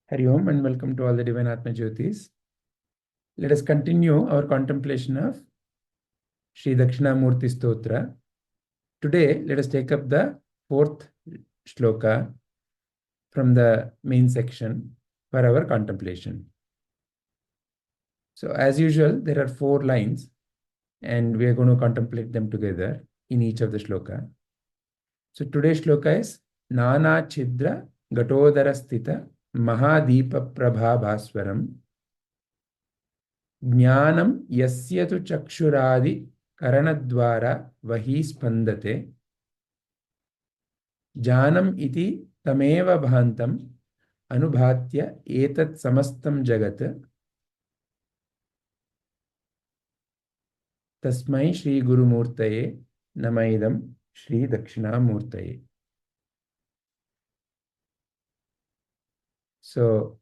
Hari Om and welcome to all the divine Atmajyotis. Let us continue our contemplation of Shrii-Daksinnaamurthy Stotra. Today, let us take up the fourth shloka from the main section for our contemplation. So, as usual, there are 4 lines and we are going to contemplate them together in each of the shloka. So, today's shloka is Naanaac-Chidra-Ghatto dara-Sthita-Mahaa-Diipa-Prabhaa Bhaasvaram Jnyaanam Yasya tu Cakssur-Aadi-Karanna-Dvaaraa Vahih Spandate Jaanaam-Iiti Tam-Eva Bhaantam-Anubhaaty-Etat-Samastam Jagat Tasmai Shrii-Guru-Muurtaye Idam Shrii-Daksinnaamurtaye. So,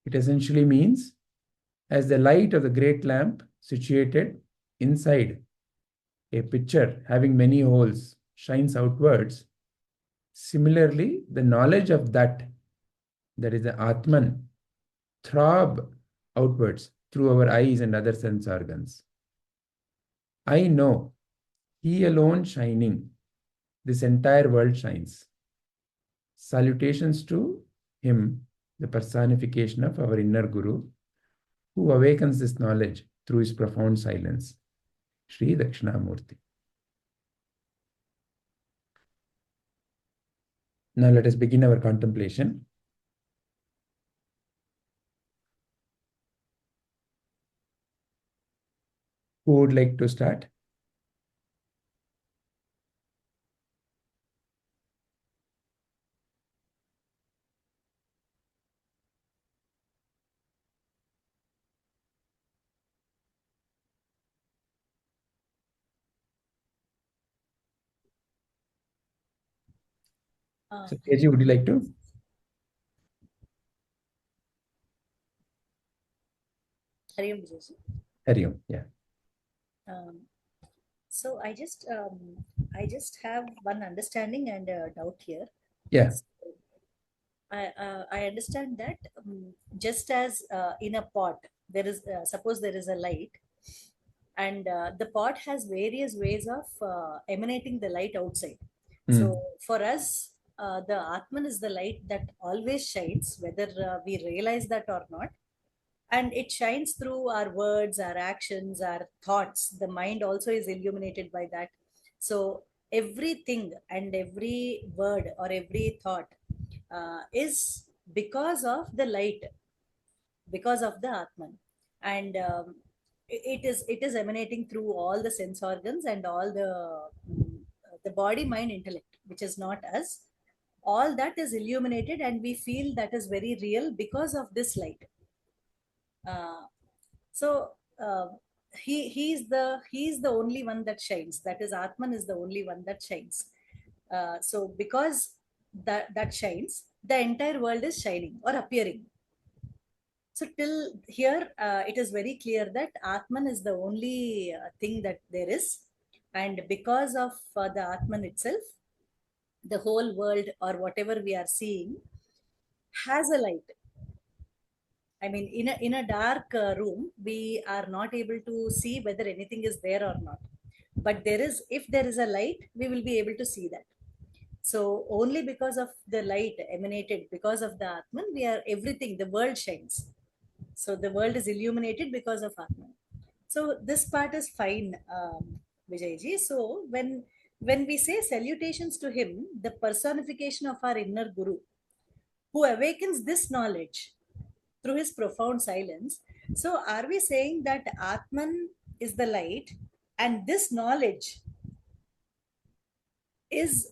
it essentially means, as the light of the great lamp situated inside a pitcher having many holes shines outwards, similarly, the knowledge of that is the Atman, throb outwards through our eyes and other sense organs. I know, he alone shining, this entire world shines. Salutations to him, the personification of our inner Guru, who awakens this knowledge through his profound silence. Shrii-Daksinnaamurtye. Now let us begin our contemplation. Who would like to start? So, KG, would you like to? Hari Om. Hari Om, yeah. So I just have one understanding and a doubt here. Yeah. So, I understand that just as in a pot there is suppose there is a light, and the pot has various ways of emanating the light outside. So for us, the Atman is the light that always shines, whether we realize that or not. And it shines through our words, our actions, our thoughts. The mind also is illuminated by that. So everything and every word or every thought is because of the light, because of the Atman. And it is emanating through all the sense organs and all the body, mind, intellect, which is not us. All that is illuminated and we feel that is very real because of this light. So he's the only one that shines. That is, Atman is the only one that shines. So because that shines, the entire world is shining or appearing. So till here, it is very clear that Atman is the only thing that there is, and because of the Atman itself, the whole world or whatever we are seeing has a light. I mean, in a dark room, we are not able to see whether anything is there or not. But if there is a light, we will be able to see that. So only because of the light emanated, because of the Atman, the world shines. So the world is illuminated because of Atman. So this part is fine, Vijayji. So when we say salutations to him, the personification of our inner Guru, who awakens this knowledge through his profound silence. So are we saying that Atman is the light and this knowledge is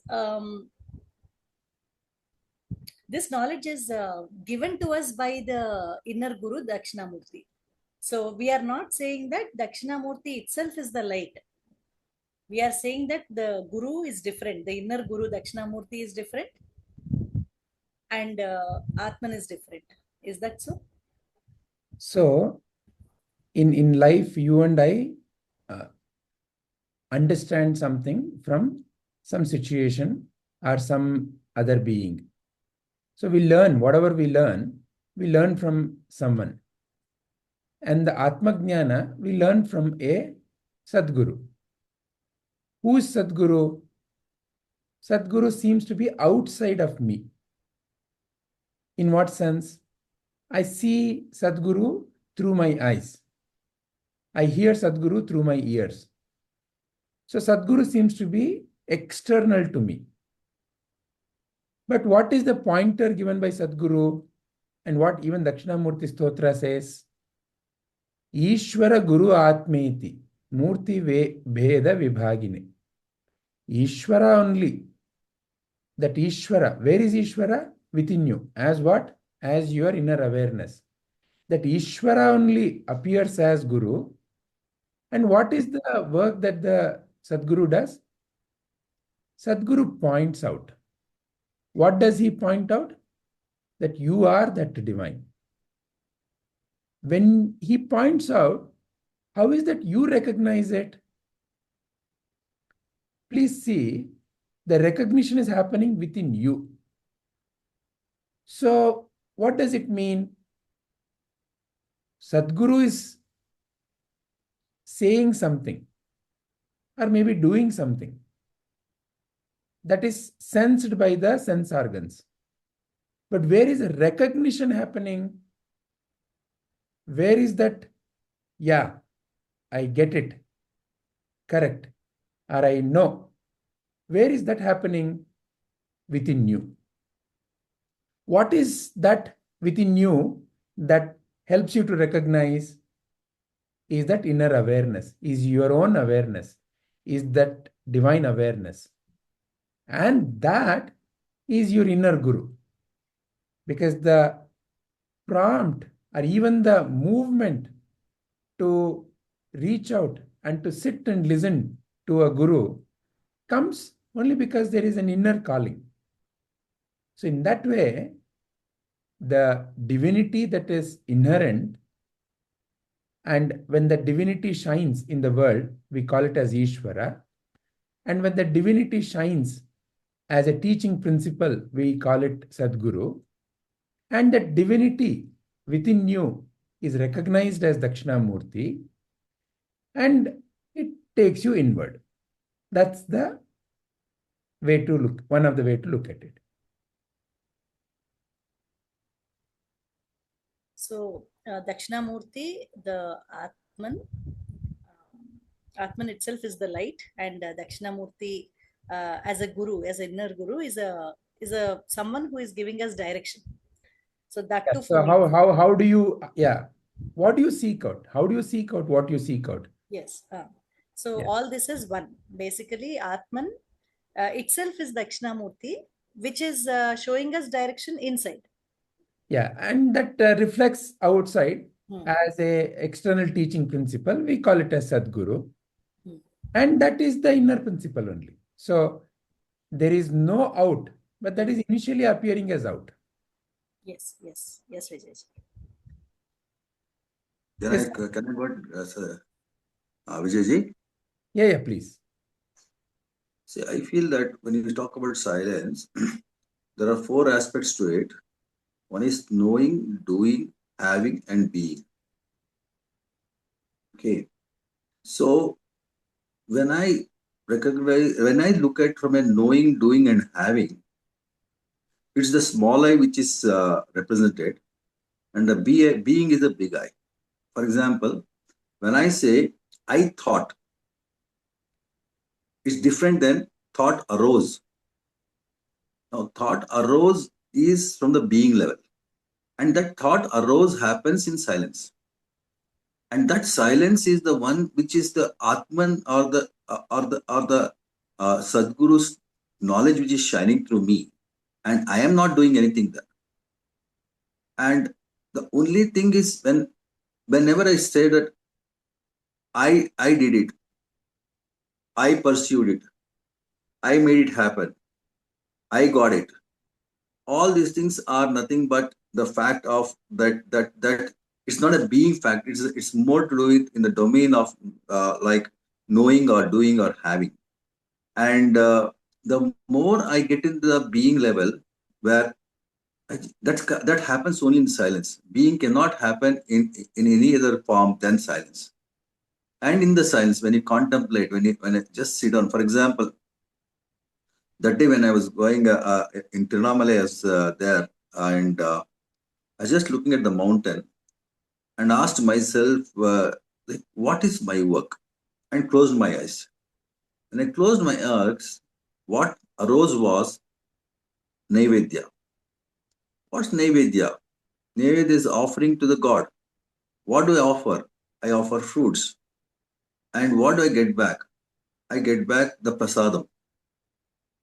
given to us by the inner Guru Dakshinamurthy? So we are not saying that Dakshinamurthy itself is the light. We are saying that the Guru is different. The inner Guru Dakshinamurthy is different and Atman is different. Is that so? So, in life, you and I understand something from some situation or some other being. So we learn, whatever we learn from someone. And the Atmajnana, we learn from a Sadguru. Who is Sadguru? Sadguru seems to be outside of me. In what sense? I see Sadguru through my eyes. I hear Sadguru through my ears. So Sadguru seems to be external to me. But what is the pointer given by Sadguru? And what even Dakshinamurthy Stotra says? Ishvara Guru Atmaiti Murti Bheda Vibhagine. Ishvara only. That Ishvara, where is Ishvara? Within you. As what? As your inner awareness. That Ishvara only appears as Guru. And what is the work that the Sadguru does? Sadguru points out. What does he point out? That you are that divine. When he points out, how is that you recognize it? Please see, the recognition is happening within you. So, what does it mean? Sadguru is saying something or maybe doing something that is sensed by the sense organs. But where is the recognition happening? Where is that? Yeah, I get it. Correct. Or I know. Where is that happening? Within you. What is that within you that helps you to recognize? Is that inner awareness? Is your own awareness? Is that divine awareness? And that is your inner Guru. Because the prompt or even the movement to reach out and to sit and listen to a Guru comes only because there is an inner calling. So in that way, the divinity that is inherent, and when the divinity shines in the world, we call it as Ishvara. And when the divinity shines as a teaching principle, we call it Sadguru. And that divinity within you is recognized as Dakshinamurti, and it takes you inward. That's the way to look, one of the way to look at it. So, Dakshinamurti, the Atman, Atman itself is the light, and Dakshinamurti, as a guru, as an inner guru, is a someone who is giving us direction. So that too. So how do you, what do you seek out? How do you seek out what you seek out? Yes. So all this is one. Basically, Atman itself is Dakshinamurti, which is showing us direction inside. Yeah, and that reflects outside as a external teaching principle. We call it as Sadguru. And that is the inner principle only. So there is no out, but that is initially appearing as out. Yes, Vijay. Can I go, sir? Vijayji? Yeah, please. See, I feel that when you talk about silence, there are 4 aspects to it. One is knowing, doing, having, and being. Okay. So when I look at from a knowing, doing, and having, it's the small I which is represented, and the being is the big I. For example, when I say I thought, it's different than thought arose. Now, thought arose is from the being level, and that thought arose happens in silence, and that silence is the one which is the Atman or the Sadguru's knowledge which is shining through me, and I am not doing anything there. And the only thing is whenever I say that I did it, I pursued it, I made it happen, I got it. All these things are nothing but the fact of that it's not a being fact. It's more to do with in the domain of like knowing or doing or having. And the more I get into the being level, where That happens only in silence. Being cannot happen in any other form than silence. And in the silence, when you contemplate, when you just sit down, for example, that day when I was going in Tirunelveli, I was there, and I was just looking at the mountain and asked myself, like, what is my work? And closed my eyes. When I closed my eyes, what arose was Naivedya. What's Naivedya? Naivedya is offering to the God. What do I offer? I offer fruits. And what do I get back? I get back the prasadam.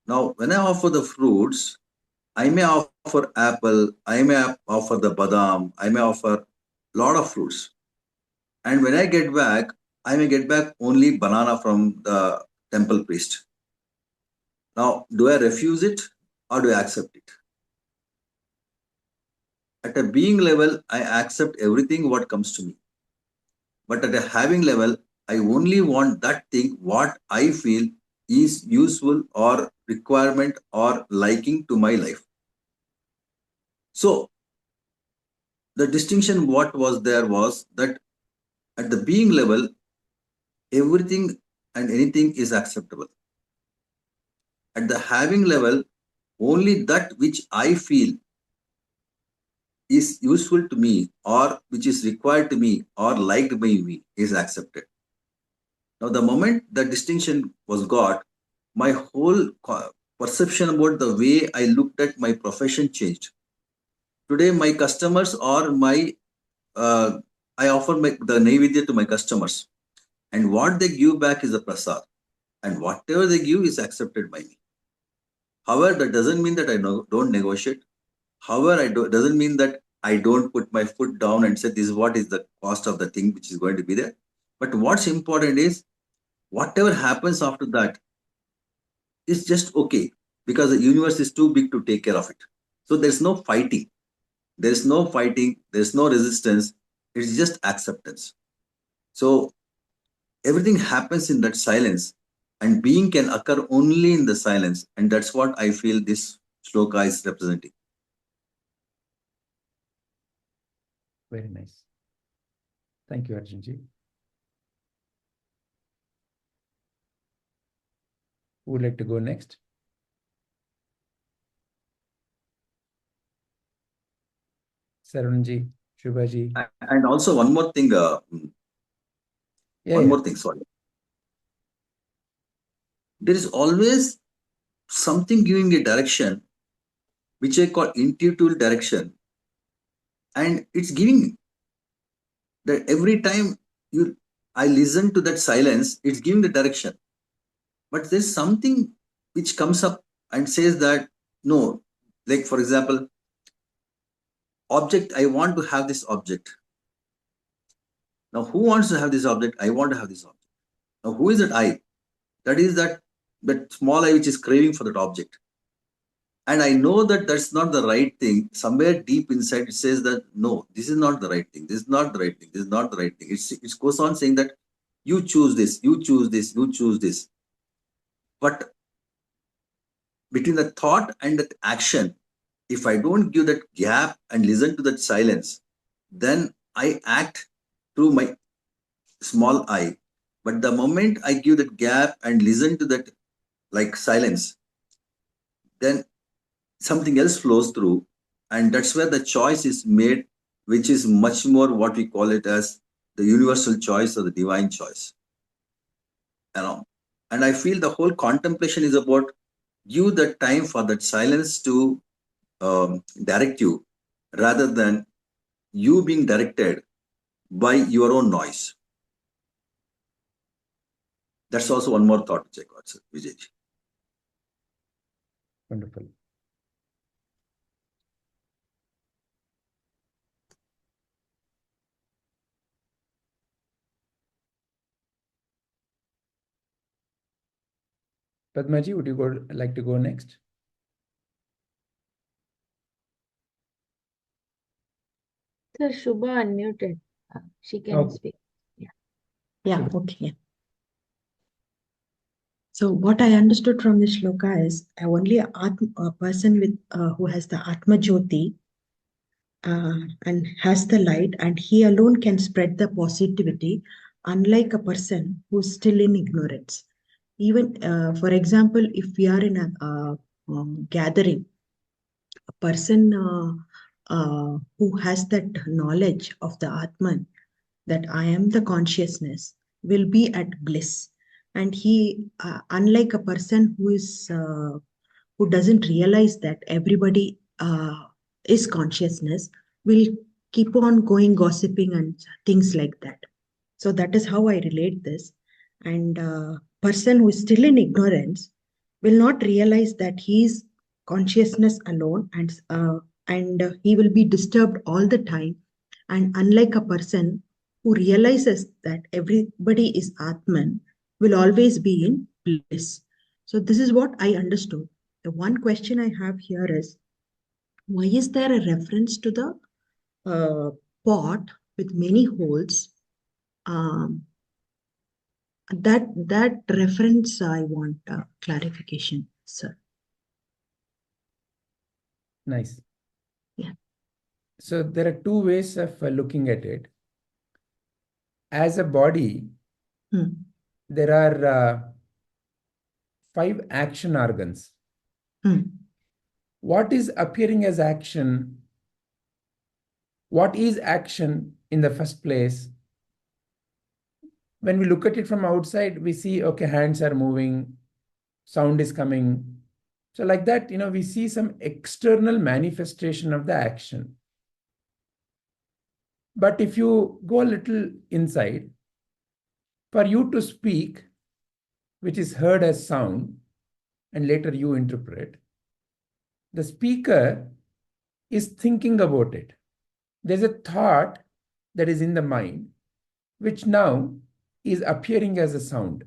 Now, when I offer the fruits, I may offer apple, I may offer the badam, I may offer lot of fruits. And when I get back, I may get back only banana from the temple priest. Now, do I refuse it or do I accept it? At a being level, I accept everything what comes to me. But at a having level, I only want that thing what I feel is useful or requirement or liking to my life. So the distinction what was there was that at the being level, everything and anything is acceptable. At the having level, only that which I feel is useful to me or which is required to me or liked by me is accepted. Now, the moment the distinction was got, my whole perception about the way I looked at my profession changed. Today, my customers or I offer the Naivedya to my customers, and what they give back is a prasad, and whatever they give is accepted by me. However, that doesn't mean that I don't negotiate. However, doesn't mean that I don't put my foot down and say this is what is the cost of the thing which is going to be there. But what's important is whatever happens after that is just okay, because the universe is too big to take care of it. So there's no fighting. There's no fighting. There's no resistance. It's just acceptance. So everything happens in that silence, and being can occur only in the silence. And that's what I feel this shloka is representing. Very nice. Thank you, Arjunji. Who would like to go next? Sarunji, Shubhaji. And also one more thing. More thing, sorry. There is always something giving a direction, which I call intuitive direction. And it's giving that every time I listen to that silence, it's giving the direction. But there's something which comes up and says that, no, like for example, object, I want to have this object. Now, who wants to have this object? I want to have this object. Now, who is that I? That is that small I which is craving for that object. And I know that that's not the right thing. Somewhere deep inside, it says that, no, this is not the right thing. This is not the right thing. This is not the right thing. It goes on saying that you choose this, you choose this, you choose this. But between the thought and the action, if I don't give that gap and listen to that silence, then I act through my small I. But the moment I give that gap and listen to that like silence, then something else flows through. And that's where the choice is made, which is much more what we call it as the universal choice or the divine choice. And I feel the whole contemplation is about give the time for that silence to direct you rather than you being directed by your own noise. That's also one more thought which I got, sir, Vijay. Wonderful. Padmaji, would you like to go next? Sir, Shubha unmuted. She can speak. Yeah. Yeah. Okay. So what I understood from this shloka is only a person with who has the Atmajyoti and has the light, and he alone can spread the positivity, unlike a person who's still in ignorance. Even, for example, if we are in a gathering, a person who has that knowledge of the Atman, that I am the consciousness, will be at bliss. And he, unlike a person who doesn't realize that everybody is consciousness, will keep on going gossiping and things like that. So that is how I relate this. And person who is still in ignorance will not realize that he is consciousness alone, and he will be disturbed all the time. And unlike a person who realizes that everybody is Atman, will always be in bliss. So this is what I understood. The one question I have here is, why is there a reference to the pot with many holes? That reference I want clarification, sir. Nice. Yeah. So there are two ways of looking at it. As a body, there are 5 action organs. What is appearing as action? What is action in the first place? When we look at it from outside, we see, okay, hands are moving, sound is coming. So like that, we see some external manifestation of the action. But if you go a little inside, for you to speak, which is heard as sound, and later you interpret, the speaker is thinking about it. There's a thought that is in the mind, which now is appearing as a sound.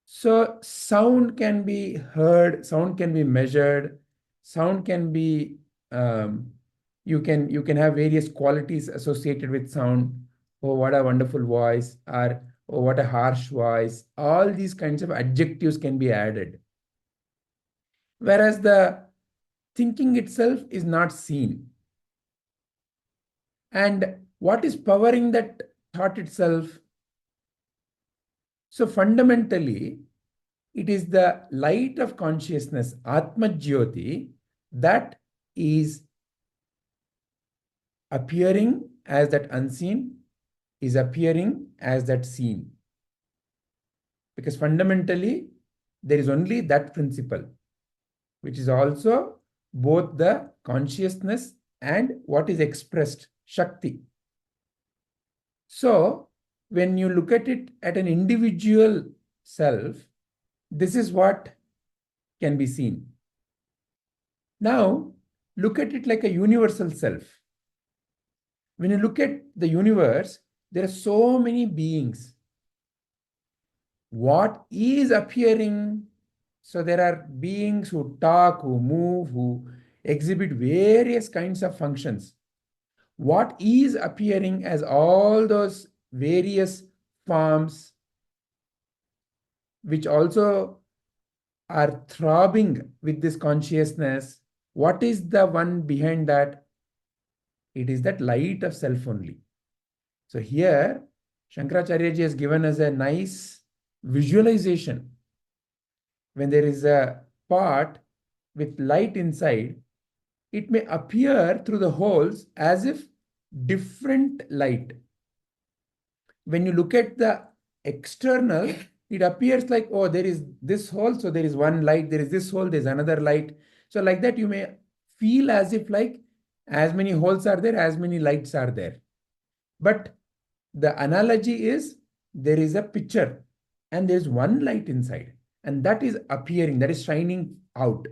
So sound can be heard, sound can be measured, sound can be, you can have various qualities associated with sound. Oh, what a wonderful voice, or oh, what a harsh voice. All these kinds of adjectives can be added. Whereas the thinking itself is not seen. And what is powering that thought itself? So fundamentally, it is the light of consciousness, Atmajyoti, that is appearing as that unseen, is appearing as that seen. Because fundamentally, there is only that principle, which is also both the consciousness and what is expressed, Shakti. So, when you look at it at an individual self, this is what can be seen. Now, look at it like a universal self. When you look at the universe, there are so many beings. What is appearing? So there are beings who talk, who move, who exhibit various kinds of functions. What is appearing as all those various forms, which also are throbbing with this consciousness? What is the one behind that? It is that light of self only. So here, Shankaracharya ji has given us a nice visualization. When there is a pot with light inside, it may appear through the holes as if different light. When you look at the external, it appears like, oh, there is this hole, so there is one light, there is this hole, there's another light. So like that, you may feel as if like as many holes are there, as many lights are there. But the analogy is there is a picture and there's one light inside, and that is appearing, that is shining out.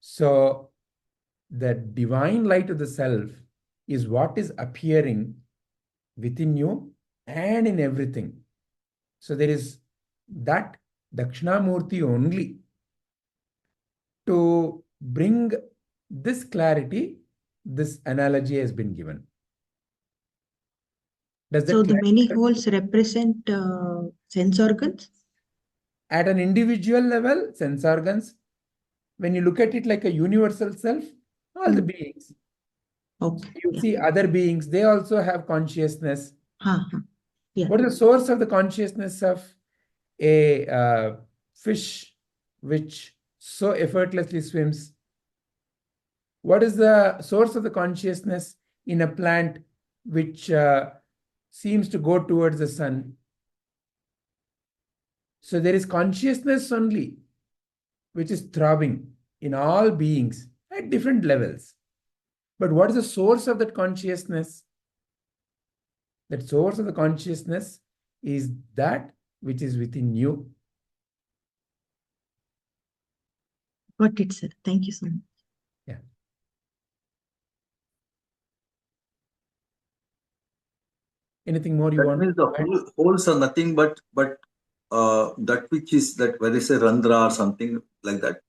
So the divine light of the self is what is appearing within you and in everything. So there is that Dakshinamurthy only to bring this clarity. This analogy has been given. Does that So the many holes represent sense organs? At an individual level, sense organs. When you look at it like a universal self, all the beings. Okay. You Yeah. see other beings, they also have consciousness. Yeah. What is the source of the consciousness of a fish which so effortlessly swims? What is the source of the consciousness in a plant which seems to go towards the sun? So there is consciousness only, which is throbbing in all beings at different levels. But what is the source of that consciousness? That source of the consciousness is that which is within you. Got it, sir. Thank you so much. Yeah. Anything more you That want? means the holes are nothing but that which is that whether it's a randra or something like that.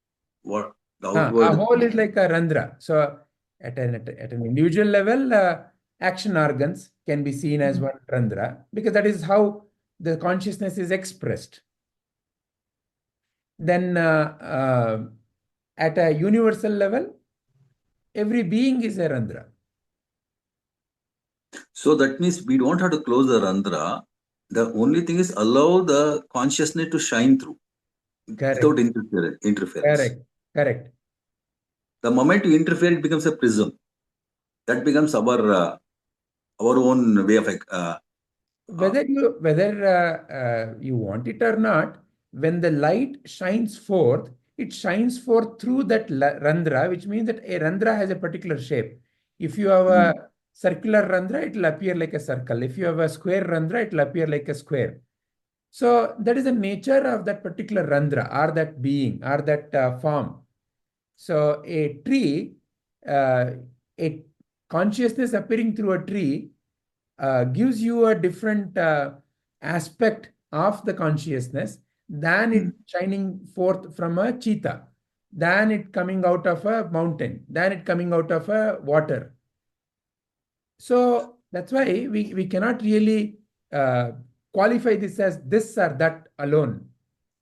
What the outward. A hole is like a randra. So at an individual level, action organs can be seen as one randra because that is how the consciousness is expressed. Then at a universal level, every being is a randra. So that means we don't have to close the randra. The only thing is allow the consciousness to shine through. Correct. Without interference. Correct. The moment you interfere, it becomes a prism. That becomes our own way of whether you want it or not, when the light shines forth, it shines forth through that randra, which means that a randra has a particular shape. If you have a circular randra, it will appear like a circle. If you have a square randra, it will appear like a square. So that is the nature of that particular randra or that being or that form. So a tree, a consciousness appearing through a tree gives you a different aspect of the consciousness than it shining forth from a cheetah, than it coming out of a mountain, than it coming out of a water. So that's why we cannot really qualify this as this or that alone.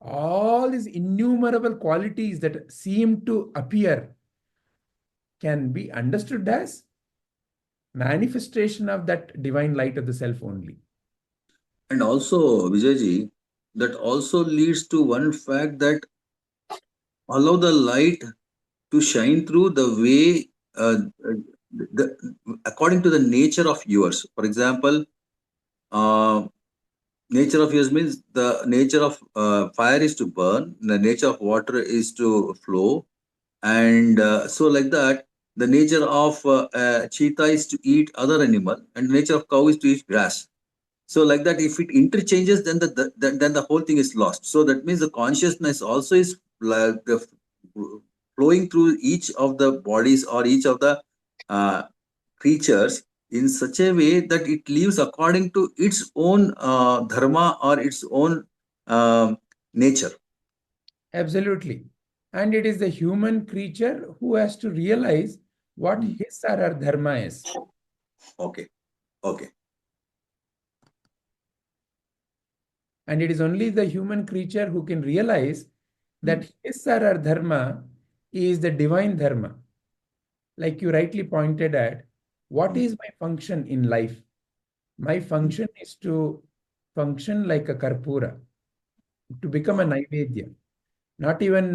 All these innumerable qualities that seem to appear can be understood as manifestation of that divine light of the self only. And also, Vijayji, that also leads to one fact that allow the light to shine through the way, according to the nature of yours. For example, nature of yours means the nature of fire is to burn, the nature of water is to flow, and so like that, the nature of cheetah is to eat other animal, and the nature of cow is to eat grass. So like that, if it interchanges, then then the whole thing is lost. So that means the consciousness also is like flowing through each of the bodies or each of the creatures in such a way that it lives according to its own dharma or its own nature. Absolutely. And it is the human creature who has to realize what his or her dharma is. Okay. And it is only the human creature who can realize that his or her dharma is the divine dharma. Like you rightly pointed at, what is my function in life? My function is to function like a karpura, to become a naivedya. Not even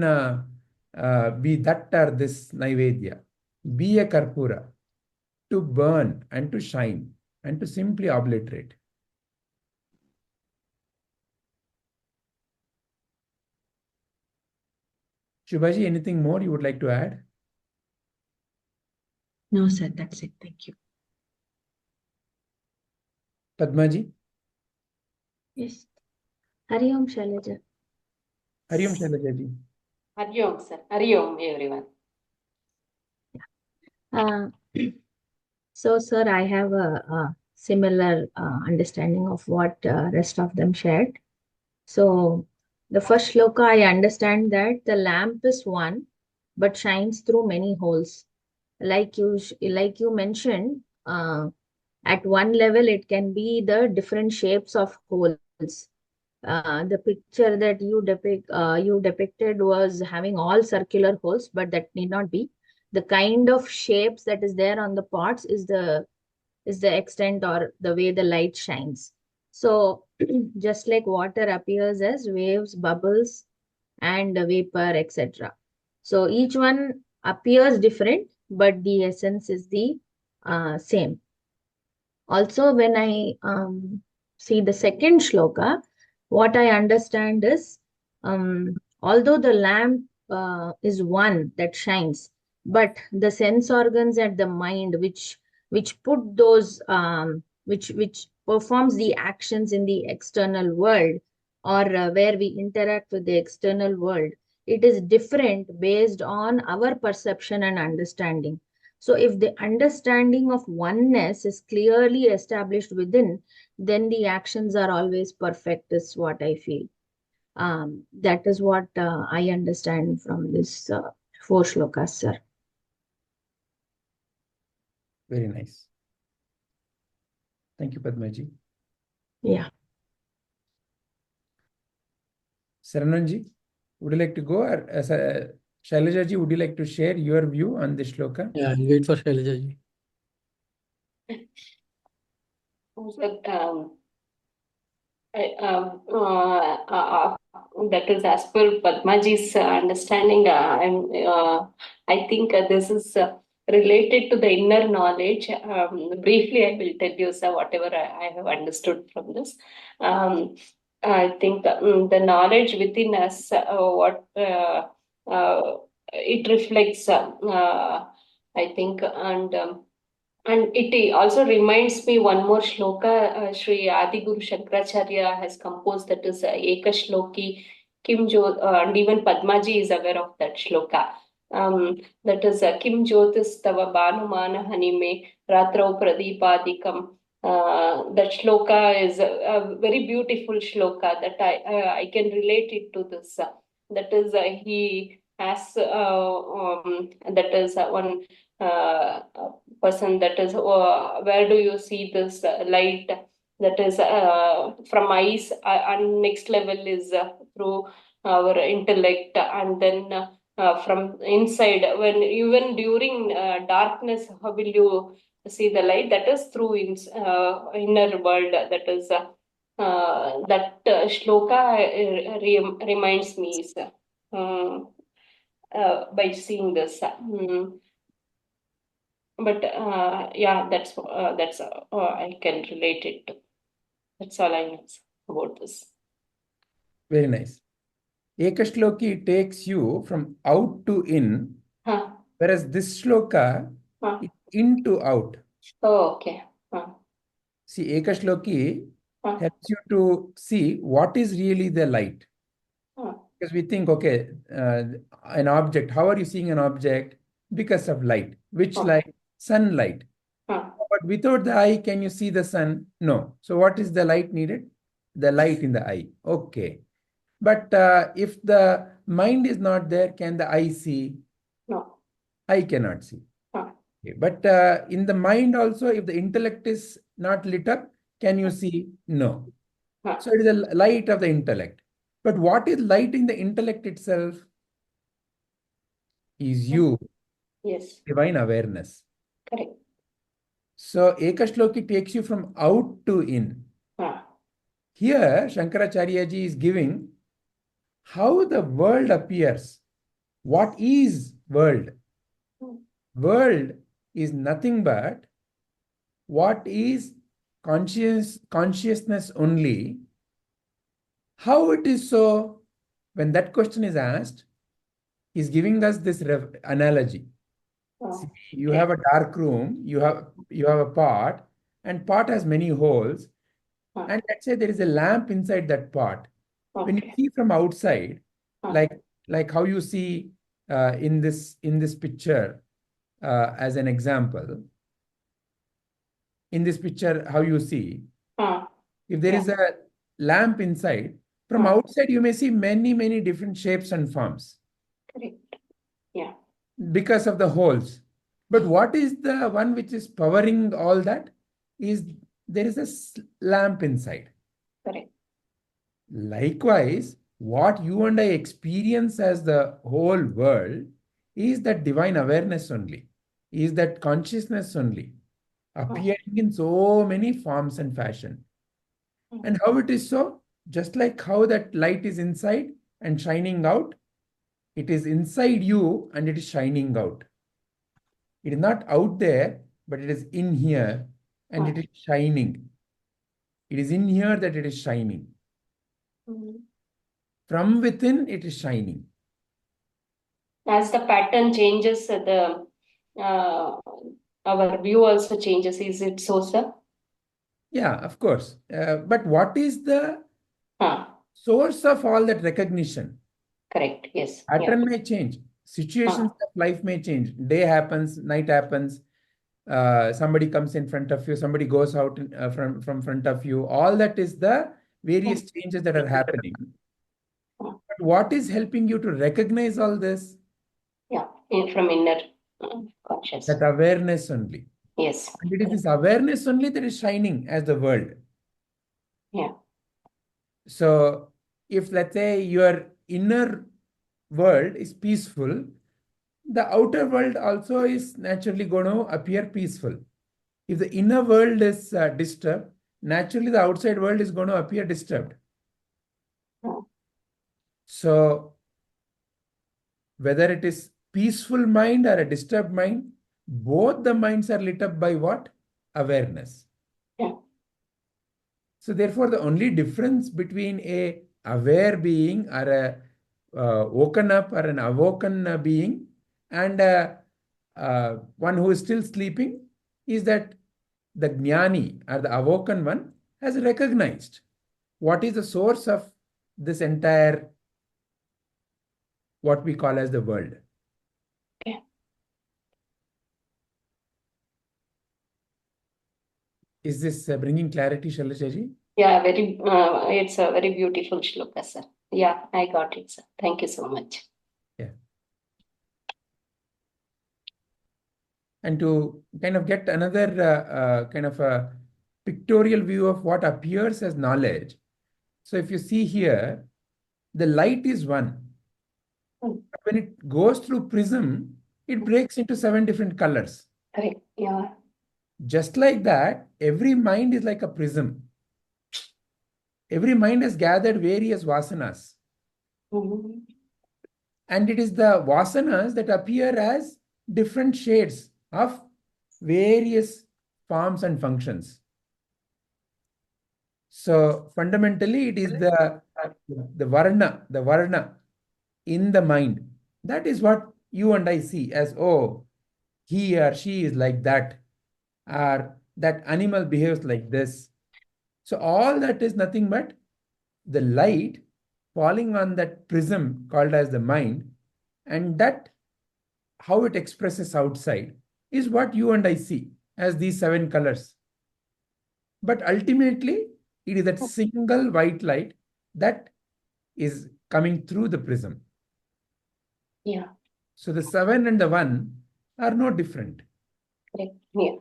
be that or this naivedya. Be a karpura, to burn and to shine and to simply obliterate. Shubhaji, anything more you would like to add? No, sir, that's it. Thank you. Padmaji? Yes. Hari Om Shailaja. Hari Om Shailajaji. Hari Om, sir. Hari Om, everyone. So, sir, I have a similar understanding of what rest of them shared. So, the first shloka, I understand that the lamp is one, but shines through many holes. Like you mentioned, at one level, it can be the different shapes of holes. the picture that you depicted was having all circular holes, but that need not be. The kind of shapes that is there on the pots is the extent or the way the light shines. So just like water appears as waves, bubbles, and vapor, etc. So each one appears different, but the essence is the same. Also, when I see the second shloka, what I understand is, although the lamp is one that shines, but the sense organs and the mind, which put those, which performs the actions in the external world, or where we interact with the external world, it is different based on our perception and understanding. So if the understanding of oneness is clearly established within, then the actions are always perfect, is what I feel. That is what I understand from this 4 shlokas, sir. Very nice. Thank you, Padmaji. Yeah. Sarananji, would you like to go? Or Shailajaji, would you like to share your view on this shloka? Yeah, I'll wait for Shailajaji. That is as per Padmaji's understanding. I think this is related to the inner knowledge. Briefly, I will tell you, sir, whatever I have understood from this. I think the knowledge within us, what it reflects, I think, and it also reminds me one more shloka Shri Adi Guru Shankaracharya has composed, that is Eka Shloki Kim Jyot, and even Padmaji is aware of that shloka. That is Kim Jyotis Tava Bhanumana Hanime Ratrau Pradipadikam. That shloka is a very beautiful shloka that I can relate it to this. That is he has that is one person, that is where do you see this light, that is from eyes, and next level is through our intellect, and then from inside, when even during darkness, how will you see the light? That is through inner world. That is that shloka reminds me by seeing this. But yeah, that's I can relate it to. That's all I know about this. Very nice. Ekashloki takes you from out to in, whereas this shloka is in to out. Oh, okay. See, Ekashloki helps you to see what is really the light. Because we think, okay, an object, how are you seeing an object? Because of light. Which light? Sunlight. But without the eye, can you see the sun? No. So what is the light needed? The light in the eye. Okay. But if the mind is not there, can the eye see? No. I cannot see. Okay. But in the mind also, if the intellect is not lit up, can you see? No. So it is the light of the intellect. But what is light in the intellect itself? Is you. Yes. Divine awareness. Correct. So Ekashloki takes you from out to in. Here, Shankaracharya ji is giving how the world appears. What is world? World is nothing but what is consciousness only. How it is so? When that question is asked, he's giving us this analogy. See, you have a dark room, you have a pot, and pot has many holes. And let's say there is a lamp inside that pot. When you see from outside, like how you see in this picture, as an example, in this picture, how you see, if there is a lamp inside, from outside you may see many different shapes and forms. Correct. Yeah. Because of the holes. But what is the one which is powering all that? Is there is a lamp inside. Correct. Likewise, what you and I experience as the whole world is that divine awareness only, is that consciousness only, appearing in so many forms and fashion. And how it is so? Just like how that light is inside and shining out, it is inside you and it is shining out. It is not out there, but it is in here and it is shining. It is in here that it is shining. From within, it is shining. As the pattern changes, our view also changes. Is it so, sir? Yeah, of course. But what is the source of all that recognition? Correct. Yes. Pattern may change. Situations of life may change. Day happens, night happens. Somebody comes in front of you. Somebody goes out from front of you. All that is the various changes that are happening. But what is helping you to recognize all this? Yeah, from inner consciousness. That awareness only. Yes. And it is this awareness only that is shining as the world. Yeah. So if, let's say, your inner world is peaceful, the outer world also is naturally going to appear peaceful. If the inner world is disturbed, naturally the outside world is going to appear disturbed. So whether it is peaceful mind or a disturbed mind, both the minds are lit up by what? Awareness. Yeah. So therefore, the only difference between a aware being or a woken up or an awoken being and one who is still sleeping is that the jnani or the awoken one has recognized what is the source of this entire, what we call as the world. Okay. Is this bringing clarity, Shailajaji? Yeah, it's a very beautiful shloka, sir. Yeah, I got it, sir. Thank you so much. Yeah. And to kind of get another kind of a pictorial view of what appears as knowledge. So if you see here, the light is one. But when it goes through prism, it breaks into 7 different colors. Correct. Yeah. Just like that, every mind is like a prism. Every mind has gathered various vasanas. And it is the vasanas that appear as different shades of various forms and functions. So fundamentally, it is the varna in the mind. That is what you and I see as, oh, he or she is like that, or that animal behaves like this. So all that is nothing but the light falling on that prism called as the mind, and that how it expresses outside is what you and I see as these 7 colors. But ultimately, it is that single white light that is coming through the prism. Yeah. So the 7 and the 1 are no different. Correct. Yeah.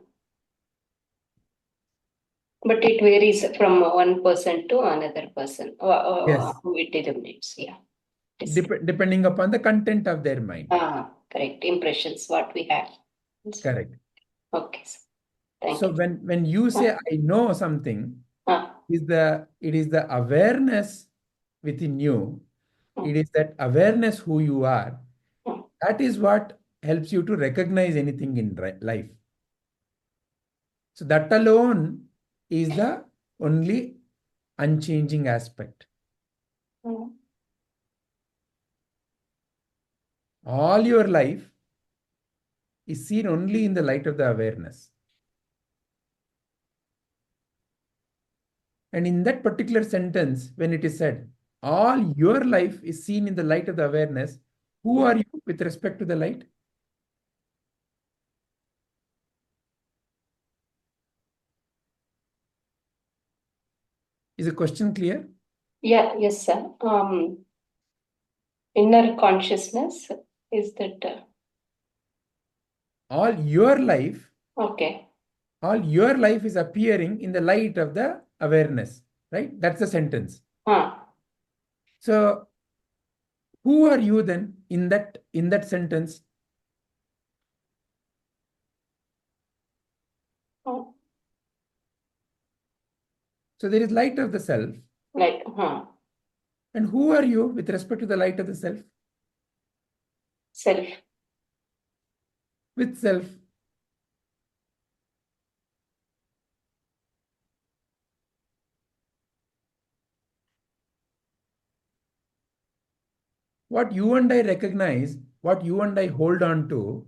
But it varies from one person to another person. Yes. It determines. Yeah. Depending upon the content of their mind. Correct. Impressions, what we have. Correct. Okay. Thank so you. when you say I know something, it is the awareness within you. It is that awareness who you are. That is what helps you to recognize anything in life. So that alone is the only unchanging aspect. All your life is seen only in the light of the awareness. And in that particular sentence, when it is said, all your life is seen in the light of the awareness, who are you with respect to the light? Is the question clear? Yeah, yes, sir. Inner consciousness is that. All your life. Okay. All your life is appearing in the light of the awareness, right? That's the sentence. So who are you then in that sentence? Oh, So there is light of the self. like, And who are you with respect to the light of the self? self. With self. What you and I recognize, what you and I hold on to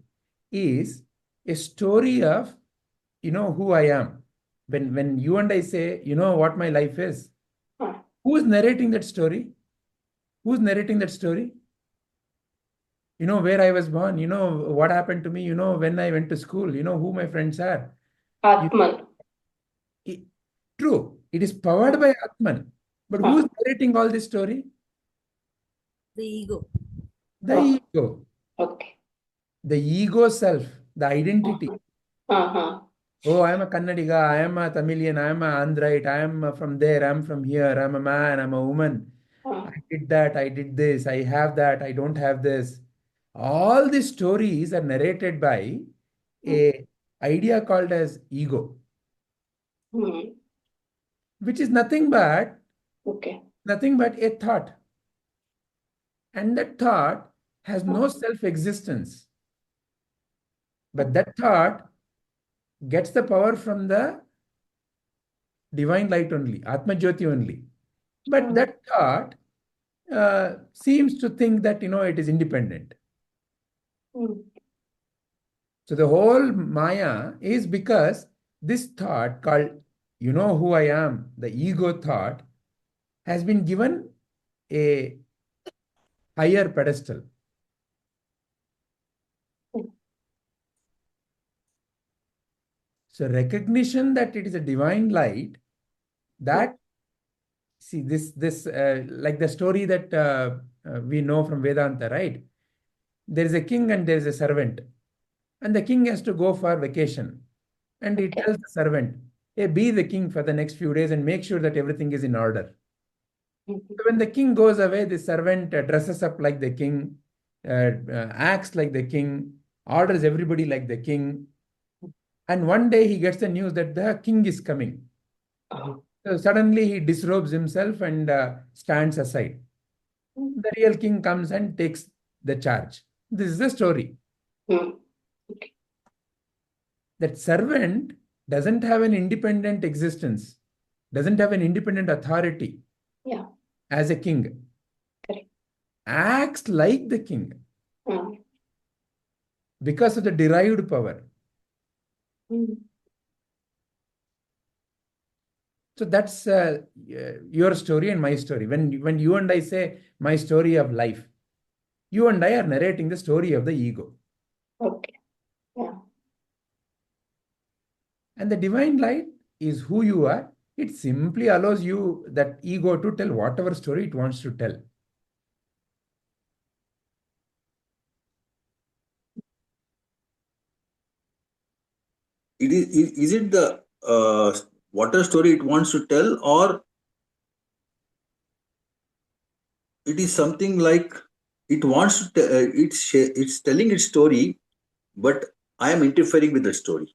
is a story of, who I am. When you and I say, what my life is, who is narrating that story? Who's narrating that story? Where I was born, what happened to me, when I went to school, who my friends are. Atman. True, it is powered by Atman. But who is narrating all this story? The ego. The ego. Okay. The ego self, the identity. Oh, I am a Kannadiga, I am a Tamilian, I am a Andhraite, I am from there, I am from here, I am a man, I am a woman. I did that, I did this, I have that, I don't have this. All these stories are narrated by a idea called as ego, which is nothing but a thought. And that thought has no self-existence. But that thought gets the power from the divine light only, Atmajyoti only. But that thought seems to think that, it is independent. So the whole Maya is because this thought called, who I am, the ego thought, has been given a higher pedestal. So recognition that it is a divine light, that, see, this like the story that we know from Vedanta, right? There is a king and there is a servant. And the king has to go for vacation. And he tells the servant, hey, be the king for the next few days and make sure that everything is in order. So when the king goes away, the servant dresses up like the king, acts like the king, orders everybody like the king. And one day he gets the news that the king is coming. So suddenly he disrobes himself and stands aside. The real king comes and takes the charge. This is the story. That servant doesn't have an independent existence, doesn't have an independent authority as a king. Acts like the king because of the derived power. So that's your story and my story. When you and I say my story of life, you and I are narrating the story of the ego. And the divine light is who you are. It simply allows you, that ego, to tell whatever story it wants to tell. Is it the water story it wants to tell, or it is something like it wants to it's telling its story, but I am interfering with the story?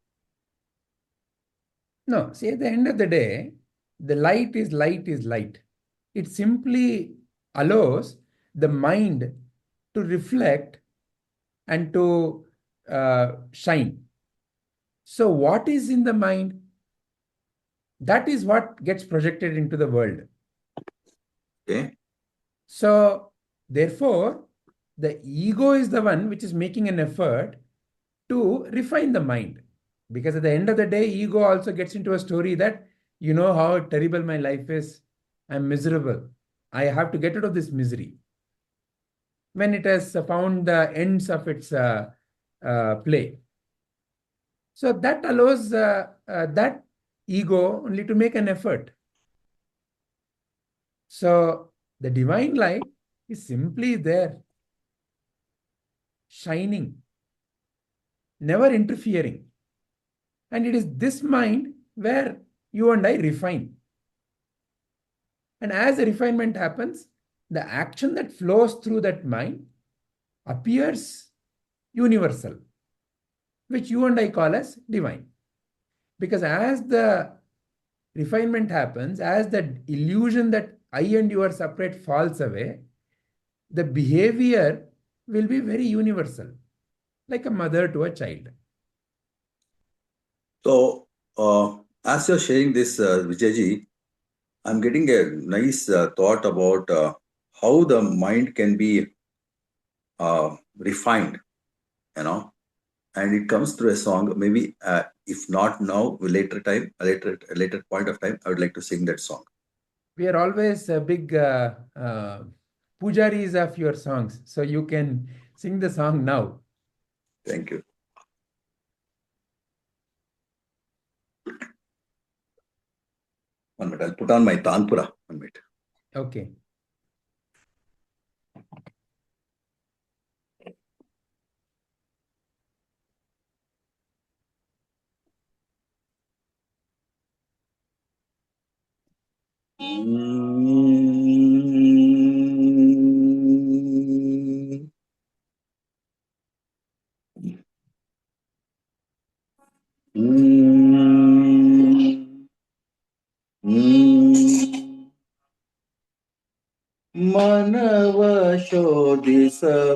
No, see, at the end of the day, the light is light is light. It simply allows the mind to reflect and to shine. So what is in the mind? That is what gets projected into the world. Okay. So therefore, the ego is the one which is making an effort to refine the mind. Because at the end of the day, ego also gets into a story that, how terrible my life is. I'm miserable. I have to get out of this misery. When it has found the ends of its play. So that allows that ego only to make an effort. So the divine light is simply there, shining, never interfering. And it is this mind where you and I refine. And as the refinement happens, the action that flows through that mind appears universal, which you and I call as divine. Because as the refinement happens, as the illusion that I and you are separate falls away, the behavior will be very universal, like a mother to a child. So, as you're sharing this, Vijayji, I'm getting a nice thought about how the mind can be refined, and it comes through a song. Maybe if not now, later point of time, I would like to sing that song. We are always big pujaris of your songs, so you can sing the song now. Thank you. One minute, I'll put on my Tanpura. 1 minute. Okay. मनव शोधिसबेको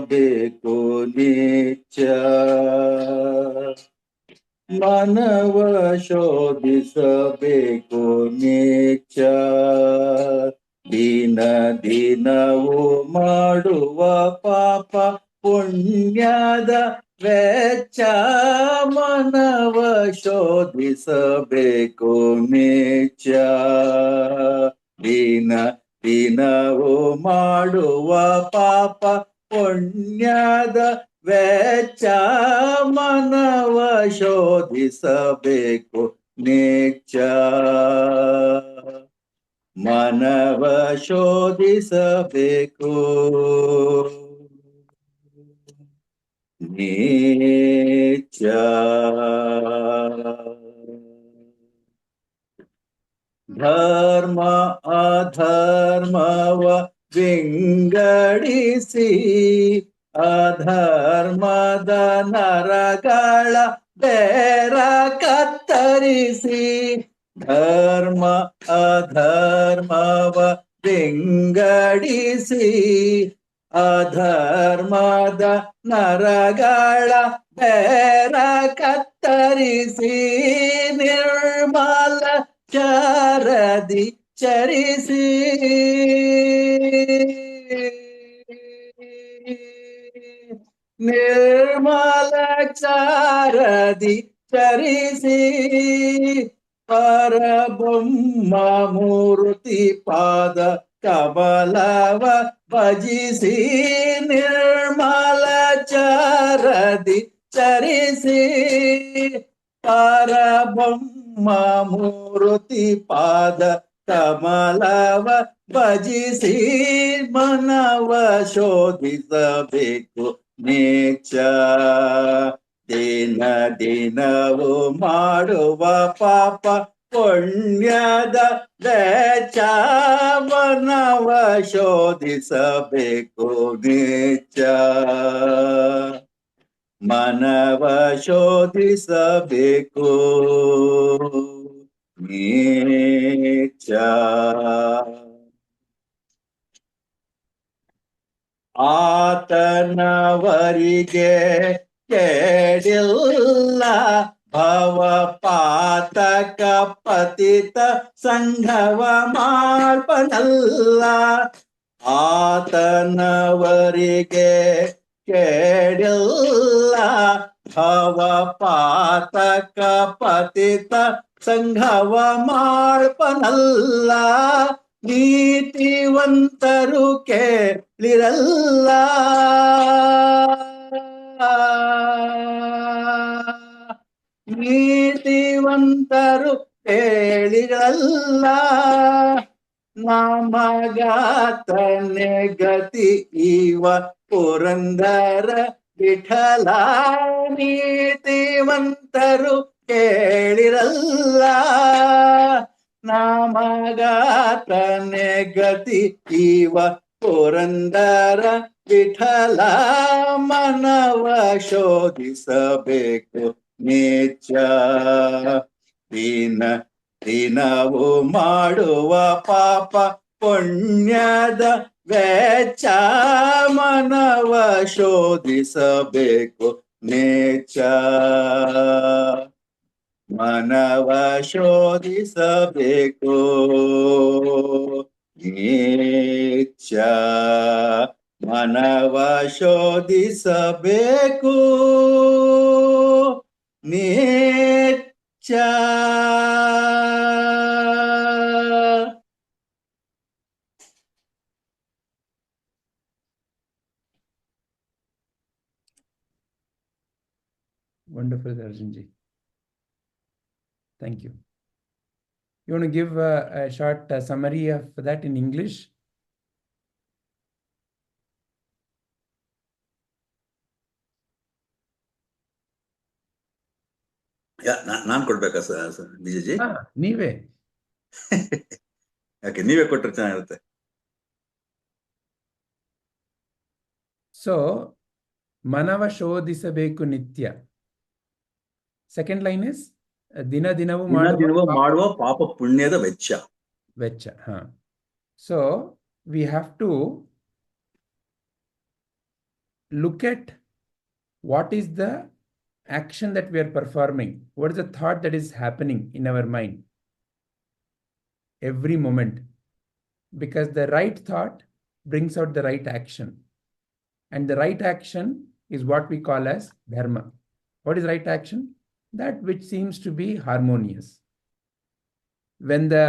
नित्य मनव शोधिसबेको नित्य ದಿನ ದಿನವೂ ಮಾಡುವ ಪಾಪ ಪುಣ್ಯದ ವೆಚ್ಚ ಮನವ ಶೋಧಿಸಬೇಕು ನಿತ್ಯ ದಿನ ದಿನವೂ ಮಾಡುವ ಪಾಪ ಪುಣ್ಯದ ವೆಚ್ಚ ಮನವ ಶೋಧಿಸಬೇಕು ನಿತ್ಯ ಮನವ ಶೋಧಿಸಬೇಕು ನಿತ್ಯ ಧರ್ಮ ಅಧರ್ಮವ ವಿಂಗಡಿಸಿ ಅಧರ್ಮದ ನರಗಳ ಬೇರ ಕತ್ತರಿಸಿ ಧರ್ಮ ಅಧರ್ಮವ ವಿಂಗಡಿಸಿ ಅಧರ್ಮದ ನರಗಳ ಬೇರ ಕತ್ತರಿಸಿ ನಿರ್ಮಲ ಚಾರದಿ ಚರಿಸಿ ನಿರ್ಮಲ ಚಾರದಿ ಚರಿಸಿ ಪರಬ್ರಹ್ಮ ಮೂರ್ತಿ ಪಾದ ಕಮಲವ ಭಜಿಸಿ ನಿರ್ಮಲ ಚಾರದಿ ಚರಿಸಿ ಪರಬ್ರಹ್ಮ ಮೂರ್ತಿ ಪಾದ ಕಮಲವ ಭಜಿಸಿ ಮನವ ಶೋಧಿಸಬೇಕು ನಿತ್ಯ ದಿನ ದಿನವೂ ಮಾಡುವ ಪಾಪ ಪುಣ್ಯದ ವೆಚ್ಚ ಮನವ ಶೋಧಿಸಬೇಕು ನಿತ್ಯ ಮನವ ಶೋಧಿಸಬೇಕು ನಿತ್ಯ ಆತನವರಿಗೆ ಕೇಳಿಲ್ಲ ಭವ ಪಾತಕ ಪತಿತ ಸಂಘವ ಮಾಡ್ಪನಲ್ಲ ಆತನವರಿಗೆ ಕೇಳಿಲ್ಲ ಭವ ಪಾತಕ ಪತಿತ ಸಂಘವ ಮಾಡ್ಪನಲ್ಲ ನೀತಿವಂತರು ಕೇಳಿರಲ್ಲ ನೀತಿವಂತರು ಹೇಳಿರಲ್ಲ ನಮಗಾತನೆ ಗತಿ ಇವ ಪುರಂದರ ವಿಠಲ ನೀತಿವಂತರು ಕೇಳಿರಲ್ಲ ನಮಗಾತನೆ ಗತಿ ಇವ ಪುರಂದರ ವಿಠಲ ಮನವ ಶೋಧಿಸಬೇಕು ನಿತ್ಯ ದಿನವು ಮಾಡುವ ಪಾಪ ಪುಣ್ಯದ ವೆಚ್ಚ ಮನವ ಶೋಧಿಸಬೇಕು ನಿತ್ಯ ಮನವ ಶೋಧಿಸಬೇಕು ನಿತ್ಯ ಮನವ ಶೋಧಿಸಬೇಕು ನಿತ್ಯ. Wonderful, Arjunji. Thank you. You want to give a short summary of that in English? ನಾನು ಕೊಡ್ಬೇಕಾ ವಿಜಯಜಿ? ನೀವೇ. ಯಾಕೆ ನೀವೇ ಕೊಟ್ಟರೆ ಚೆನ್ನಾಗಿರುತ್ತೆ. ಸೊ ಮನವ ಶೋಧಿಸಬೇಕು ನಿತ್ಯ. Second line is ದಿನವು ಮಾಡುವ ಪಾಪ ಪುಣ್ಯದ ವೆಚ್ಚ. So we have to look at what is the action that we are performing, what is the thought that is happening in our mind every moment, because the right thought brings out the right action, and the right action is what we call as dharma. What is right action? That which seems to be harmonious. When the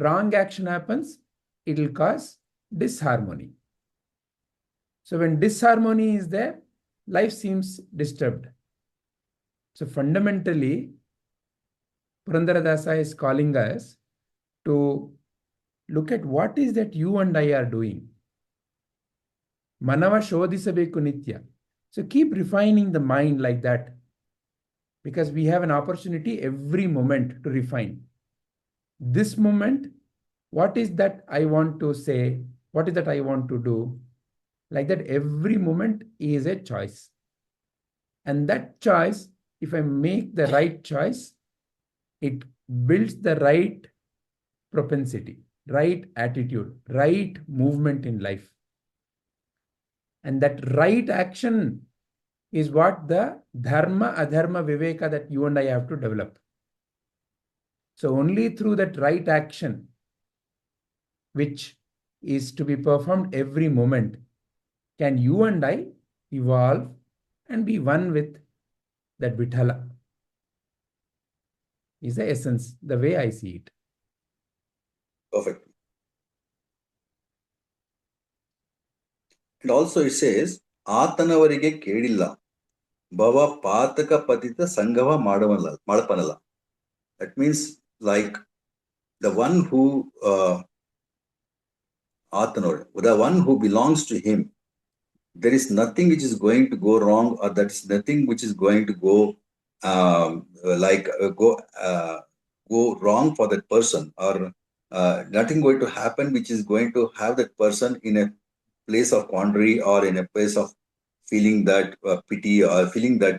wrong action happens, it will cause disharmony. So when disharmony is there, life seems disturbed. So fundamentally, Purandaradasa is calling us to look at what is that you and I are doing. Manava shodhisabeku nitya. So keep refining the mind like that, because we have an opportunity every moment to refine. This moment, what is that I want to say? What is that I want to do? Like that, every moment is a choice. And that choice, if I make the right choice, it builds the right propensity, right attitude, right movement in life. And that right action is what the dharma, adharma, viveka that you and I have to develop. So only through that right action, which is to be performed every moment, can you and I evolve and be one with that Vithala. Is the essence, the way I see it. Perfect. And also it says, ಆತನವರಿಗೆ ಕೇಳಿಲ್ಲ ಭವ ಪಾತಕ ಪತಿತ ಸಂಗವ ಮಾಡಪನಲ್ಲ. That means like the one who the one who belongs to him, there is nothing which is going to go wrong, or that is nothing which is going to go go wrong for that person, or nothing going to happen which is going to have that person in a place of quandary, or in a place of feeling that pity, or feeling that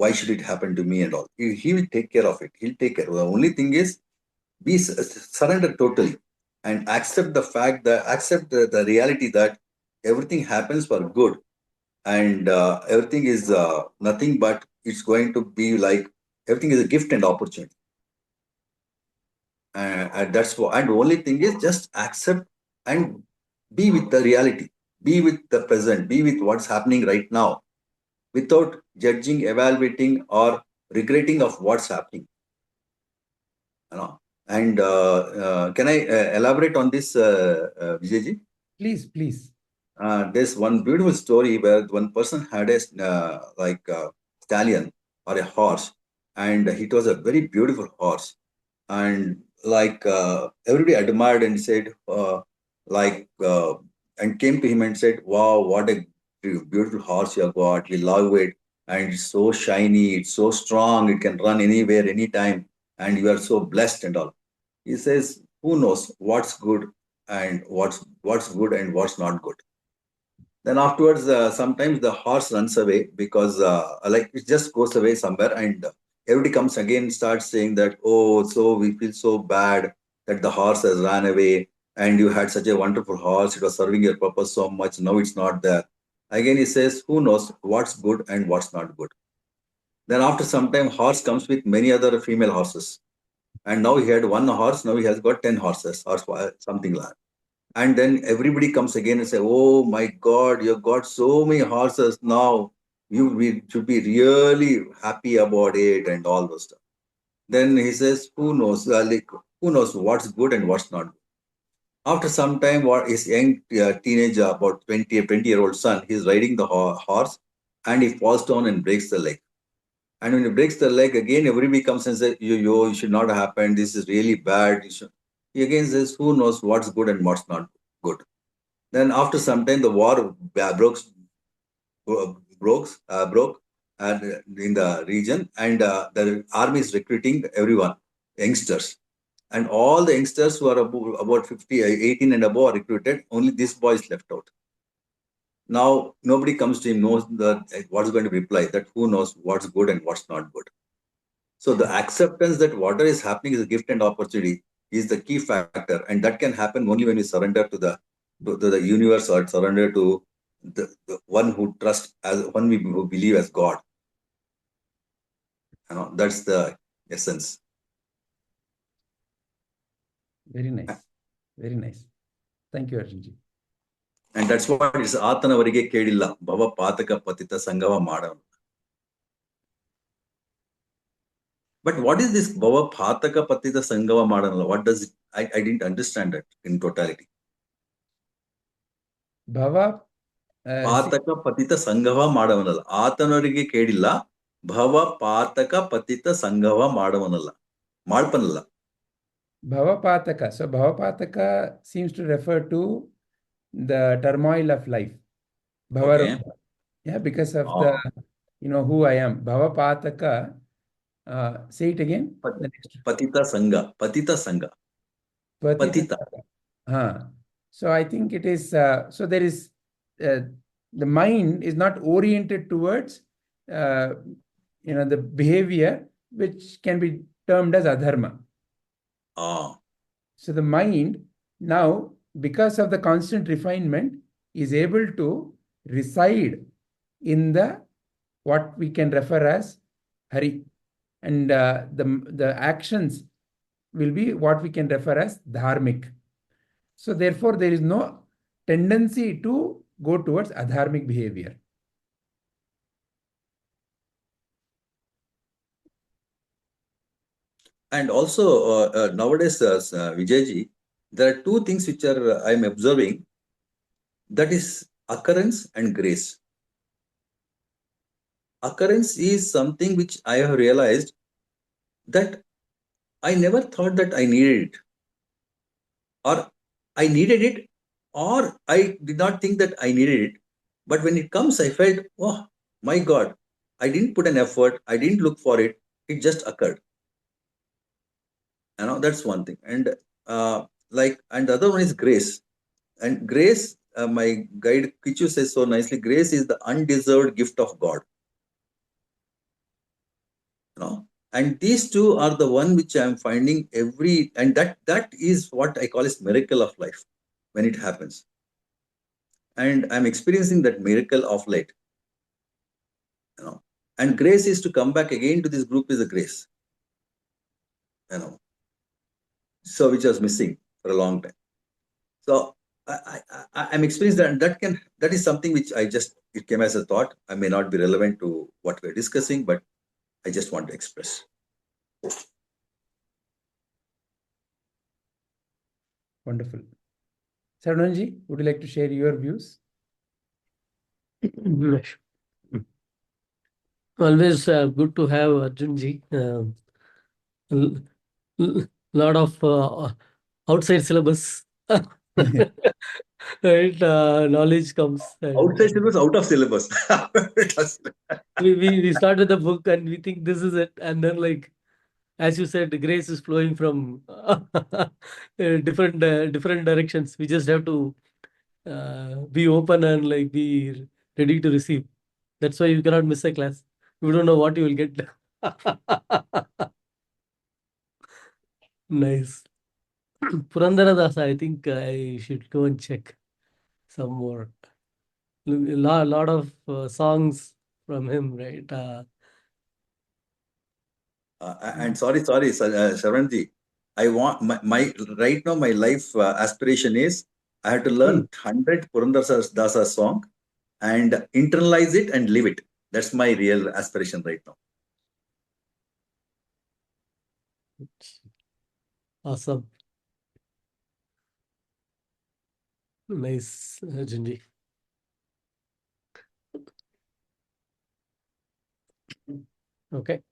why should it happen to me and all. He will take care of it. He'll take care. The only thing is be surrender totally and accept the fact that the reality that everything happens for good, and everything is nothing but it's going to be like everything is a gift and opportunity. And that's what. And the only thing is just accept and be with the reality, be with the present, be with what's happening right now, without judging, evaluating, or regretting of what's happening. You know. And can I elaborate on this, Vijayji? Please. There's one beautiful story where one person had a stallion or a horse, and it was a very beautiful horse, and everybody admired and said and came to him and said, wow, what a beautiful horse you have got, we love it, and it's so shiny, it's so strong, it can run anywhere, anytime, and you are so blessed and all. He says, who knows what's good and what's good and what's not good. Then afterwards, sometimes the horse runs away because like it just goes away somewhere, and everybody comes again, starts saying that, oh, so we feel so bad that the horse has ran away and you had such a wonderful horse. It was serving your purpose so much. Now it's not there. Again, he says, who knows what's good and what's not good. Then after some time, horse comes with many other female horses. And now he had one horse, now he has got 10 horses or something like that. And then everybody comes again and say, oh my God, you've got so many horses now. We should be really happy about it and all those stuff. Then he says, who knows what's good and what's not good. After some time, what his young teenager, about 20-year-old son, he's riding the horse and he falls down and breaks the leg. And when he breaks the leg, again, everybody comes and says, you should not have happened. This is really bad. He again says, who knows what's good and what's not good. Then after some time, the war broke and in the region, and the army is recruiting everyone, youngsters. And all the youngsters who are about 18 and above are recruited. Only this boy is left out. Now, nobody comes to him, knows what's going to reply, that who knows what's good and what's not good. So the acceptance that whatever is happening is a gift and opportunity is the key factor. And that can happen only when we surrender to the universe, or surrender to the one who trusts, as one who believe as God. That's the essence. Very nice. Very nice. Thank you, Arjunji. And that's what is Atanavarige Kedilla, Bhava Pataka Patita Sangava Madam. But what is this Bhava Pataka Patita Sangava Madam? What does it? I didn't understand that in totality. Bhava Pataka Patita Sangava Madavanala. Atanavarige Kedilla, Bhava Pataka Patita Sangava Madavanala. Malpanala. Bhavapataka. So Bhavapataka seems to refer to the turmoil of life. Bhavarudha. Okay. Yeah, because of the, who I am. Bhavapataka. Say it again. Patita Sangha. Patita Sangha. Patita. So I think it is, so there is, the mind is not oriented towards, the behavior which can be termed as adharma. So the mind now, because of the constant refinement, is able to reside in the what we can refer as Hari, and the actions will be what we can refer as dharmic. So therefore, there is no tendency to go towards adharmic behavior. And also nowadays, Vijayji, there are two things which are I'm observing. That is occurrence and grace. Occurrence is something which I have realized that I never thought that I needed it, or I needed it, or I did not think that I needed it. But when it comes, I felt, oh my God, I didn't put an effort, I didn't look for it, it just occurred. That's one thing. And and the other one is grace. And grace, my guide Kichu says so nicely, grace is the undeserved gift of God. And these two are the one which I am finding and that is what I call as miracle of life when it happens. And I'm experiencing that miracle of late. And grace is to come back again to this group is a grace. So which was missing for a long time. So I'm experiencing that, and that is something which it came as a thought. I may not be relevant to what we're discussing, but I just want to express. Wonderful. Saranji, would you like to share your views? Always good to have Arjunji. Lot of outside syllabus. Right, knowledge comes. Outside syllabus, out of syllabus. we start with the book and we think this is it, and then as you said, the grace is flowing from different directions. We just have to be open and like be ready to receive. That's why you cannot miss a class. You don't know what you will get. Nice. Purandaradasa, I think I should go and check some more. Lot of songs from him, right? And sorry, Shravanji. I want my right now my life aspiration is I have to learn 100 Purandara song and internalize it and live it. That's my real aspiration right now. Awesome. Nice, Junji. Okay.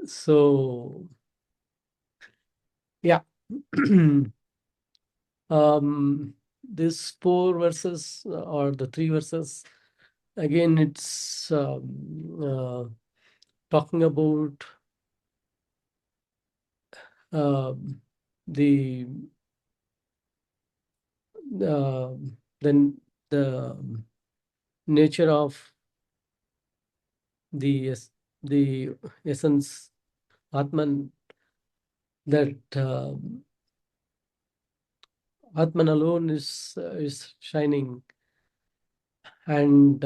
So, yeah. This 4 verses or the 3 verses, again, it's talking about the then the nature of the essence Atman, that Atman alone is shining, and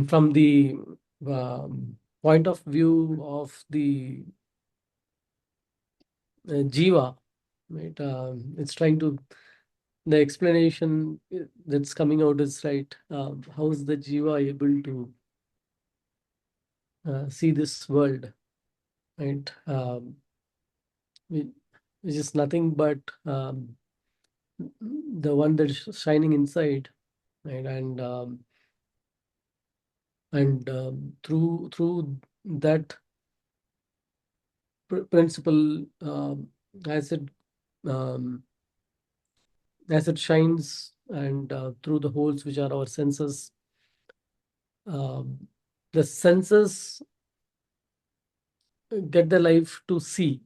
from the point of view of the jiva, right? It's trying to, the explanation that's coming out is right. How is the jiva able to see this world, right? Which is nothing but the one that is shining inside, right? And through that principle, as it shines, and through the holes which are our senses, the senses get the life to see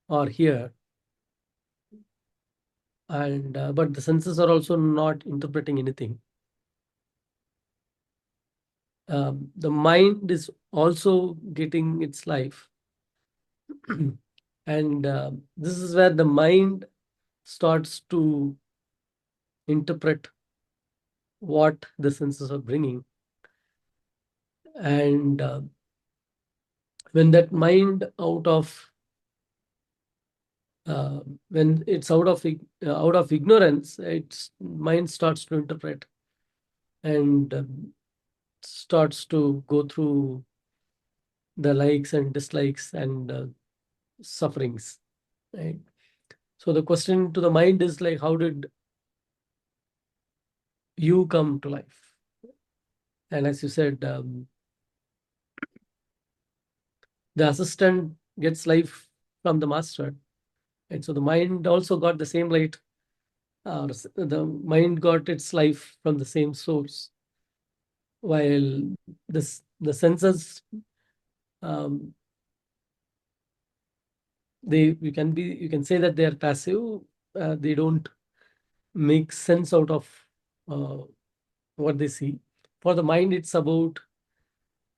or hear, and but the senses are also not interpreting anything. The mind is also getting its life. And this is where the mind starts to interpret what the senses are bringing. And when that mind when it's out of ignorance, its mind starts to interpret and starts to go through the likes and dislikes and sufferings, right? So the question to the mind is like, how did you come to life? And as you said, the assistant gets life from the master, and so the mind also got the same light. The mind got its life from the same source, while the senses, you can say that they are passive. They don't make sense out of what they see. For the mind, it's about,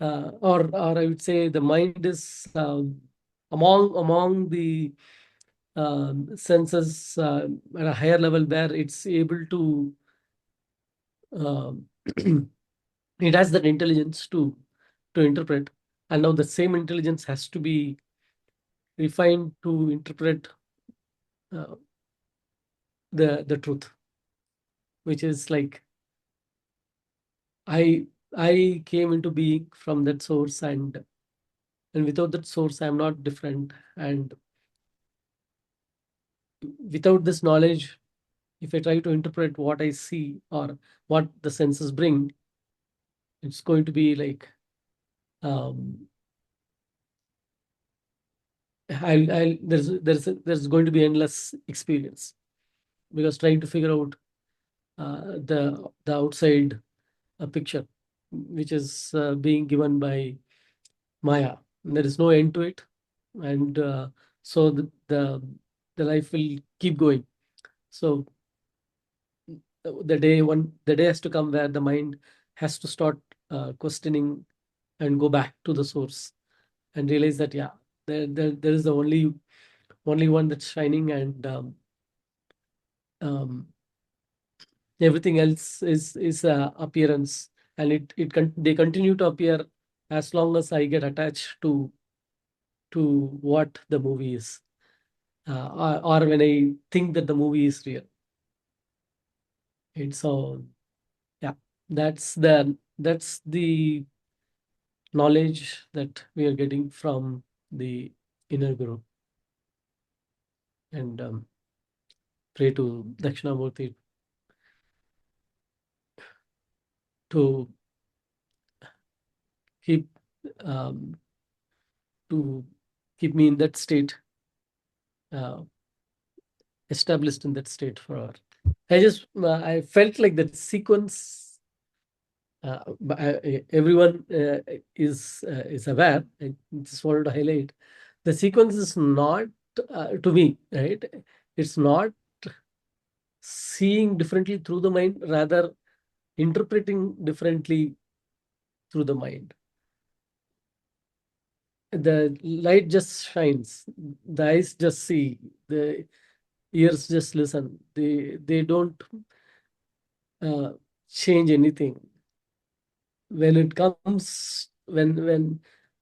or I would say, the mind is among the senses at a higher level, where it's able to it has that intelligence to interpret, and now the same intelligence has to be refined to interpret the truth, which is like, I came into being from that source, and without that source I'm not different. And without this knowledge, if I try to interpret what I see or what the senses bring, it's going to be like, there's going to be endless experience, because trying to figure out the outside picture, which is being given by Maya. There is no end to it, and so the life will keep going. So the day has to come where the mind has to start questioning and go back to the source and realize that there is the only one that's shining, and everything else is appearance, and they continue to appear as long as I get attached to what the movie is, or when I think that the movie is real. It's so that's the knowledge that we are getting from the inner Guru, and pray to Dakshinamurthy to keep me in that state, established in that state forever. I felt like that sequence. Everyone is aware. I just wanted to highlight the sequence is not to me, right? It's not seeing differently through the mind, rather interpreting differently through the mind. The light just shines, the eyes just see, the ears just listen. They don't change anything. When it comes, when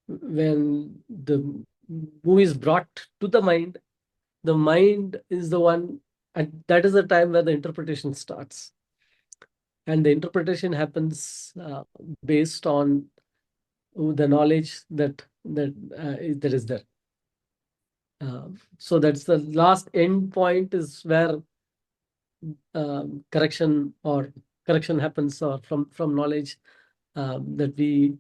the movie is brought to the mind is the one, and that is the time where the interpretation starts. And the interpretation happens based on the knowledge that is there. So that's the last end point, is where correction happens, or from knowledge, that we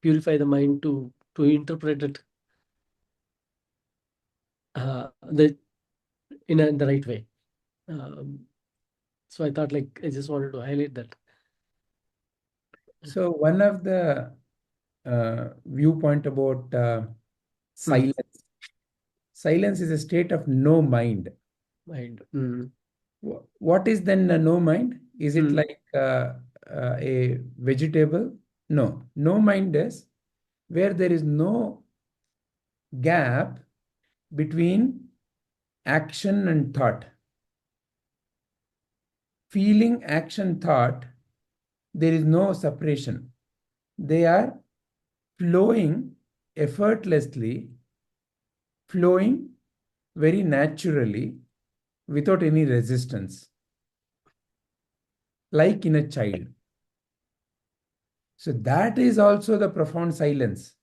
purify the mind to interpret it in the right way. So I thought, like, I just wanted to highlight that. So one of the viewpoint about silence. Silence is a state of no mind. What is then no mind? Is it like a vegetable? No. No mind is where there is no gap between action and thought. Feeling, action, thought, there is no separation. They are flowing effortlessly, flowing very naturally, without any resistance, like in a child. So that is also the profound silence.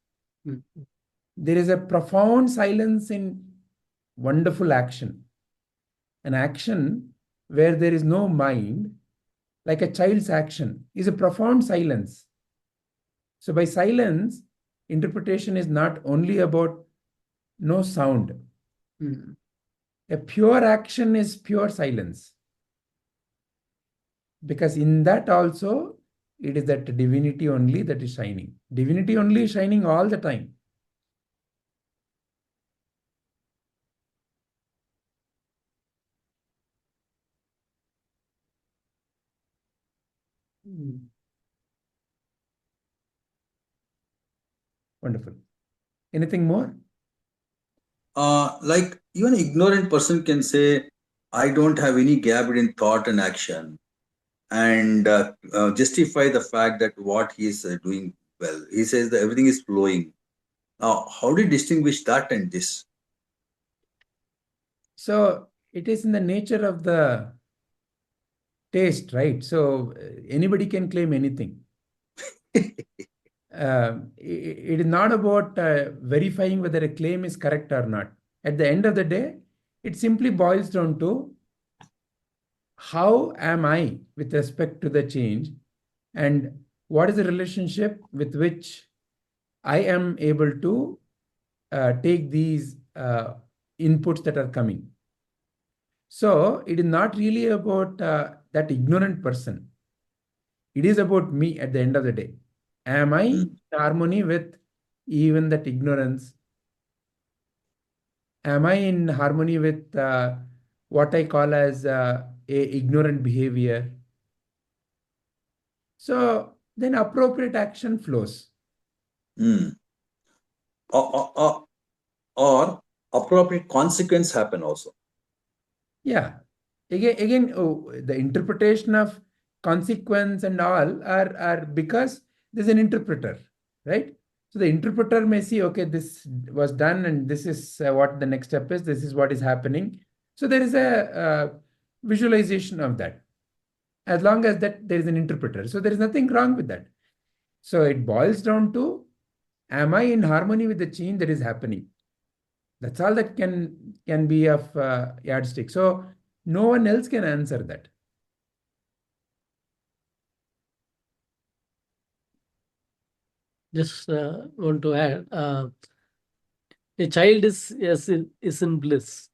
There is a profound silence in wonderful action. An action where there is no mind, like a child's action, is a profound silence. So by silence, interpretation is not only about no sound. A pure action is pure silence. Because in that also, it is that divinity only that is shining. Divinity only is shining all the time. Wonderful. Anything more? Like even an ignorant person can say, I don't have any gap between thought and action, and justify the fact that what he is doing well. He says that everything is flowing. Now, how do you distinguish that and this? So it is in the nature of the taste, right? So anybody can claim anything. It is not about verifying whether a claim is correct or not. At the end of the day, it simply boils down to how am I with respect to the change, and what is the relationship with which I am able to take these inputs that are coming. So it is not really about that ignorant person. It is about me at the end of the day. Am I in harmony with even that ignorance? Am I in harmony with what I call as a ignorant behavior? So then appropriate action flows. Or appropriate consequence happen also. Yeah. Again, the interpretation of consequence and all are because there's an interpreter, right? So the interpreter may see, okay, this was done and this is what the next step is. This is what is happening. So there is a visualization of that. As long as that there is an interpreter. So there is nothing wrong with that. So it boils down to, am I in harmony with the change that is happening? That's all that can be of yardstick. So no one else can answer that. Just want to add, a child is in bliss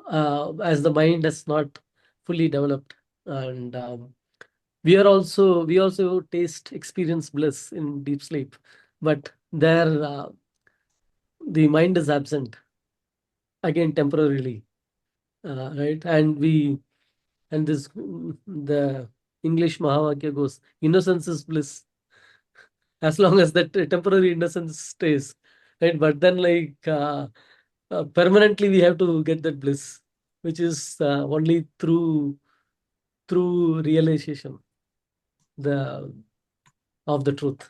as the mind has not fully developed, and we also experience bliss in deep sleep, but there the mind is absent again temporarily, right? And the English Mahavakya goes, innocence is bliss, as long as that temporary innocence stays, right? But then permanently we have to get that bliss, which is only through realization of the truth.